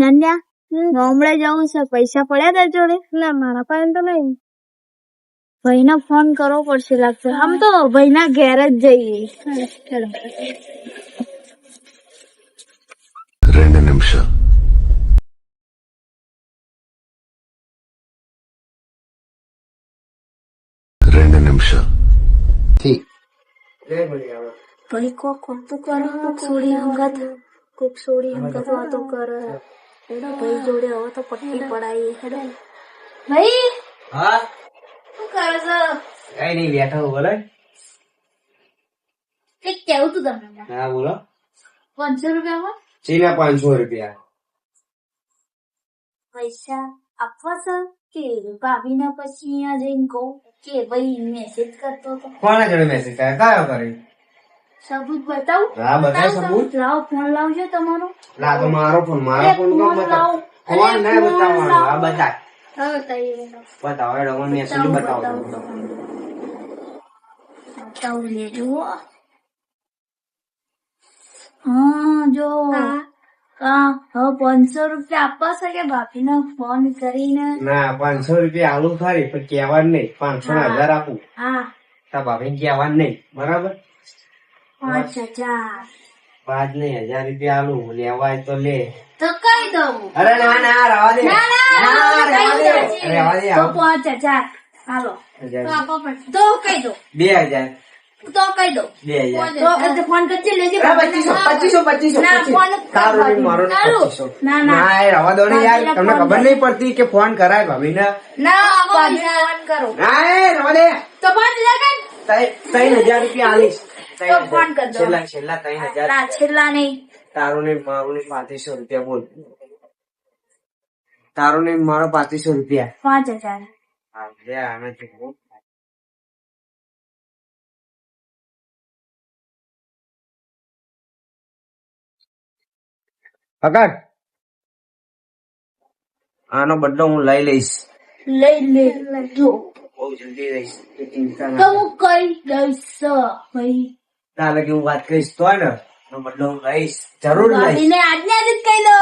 નાન્યા ગામડે જવું છે, પૈસા પડ્યા તાર જોડે? ના મારા પાસે તો નહીં. ભાઈને ફોન કરવો પડશે લાગશે. આમ તો ભાઈના ઘેર જ જઈએ. ચલો 2 నిమిషాలు 2 నిమిషాలు ભાઈ કોક વાતો કરો, કોક સોડી હંગાત વાતો કરે. એનો ભાઈ જોડે હવે તો પટ્ટી પડાવી. હેડો ભાઈ. હા શું કરો છો? કઈ નઈ બેઠો બોલો. કઈક કેવું તું તમને? હા બોલો. 500 રૂપિયામાં ચીના 500 રૂપિયા પૈસા આપવા છે કે ભાભીને પછી અહીંયા જઈને કહું કે ભાઈ મેસેજ કરતો હતો? કોના જોડે મેસેજ કર્યો? કયો કર્યો? સબૂત બતાવું? હા બતાવ સબૂત. લાવો ફોન લાવજો તમારો. લા તો મારો ફોન કોણ બતાવ? ફોન ના બતાવવાનો. આ બતાવ. હા બતાવીએ. બતાવો એડો મને મેસેજ બતાવો. બતાવું લેજો. હા જો હા હવે 500 રૂપિયા આપવા છે કે ભાભીને ફોન કરીને? ના 500 રૂપિયા આલું ખરી પણ કહેવાનું નહીં. 500 ના 1000 આપું. હા તા ભાભી કહેવાનું નહીં. બરાબર? 5000 5 નહીં 1000 રૂપિયા આલું. લેવાય તો લે. તો કઈ દઉં? અરે ના ના રવા દે. ના રહેવા દે. તો 5000 હાલો. 1000 તો કઈ દો? 2000 તો કઈ દો? 2000 તો ફોન કરજે લેજે. 2500 ના ફોન તારું નહીં મારું નહીં 2500. ના ના ના એ રવા દો ને યાર. તમને ખબર નહીં પડતી કે ફોન કરાય ભાભીને? ના ફોન કરો. ના એ રવા દે. તો 5000 કર. 3000 રૂપિયા આલીશ. તો ફોન કર દો. છેલ્લા 3000. ના છેલ્લા નહીં. તારું નહીં મારું નહીં 3500 રૂપિયા બોલ. તારું નહીં મારો 3500 રૂપિયા. 5000 હા લે આનાથી બોલ. પકડ. આનો બદલો હું લઈ લઈશ. લઈ લેજો. બહુ જલ્દી લઈશ. તું ચિંતા તો ના હું કઈ દઈશ ભાઈ. તારે કે હું વાત કહીશ તો ને એનો બદલો હું લઈશ. જરૂર લઈશ. ભાભીને આજને આજ જ કહી દો.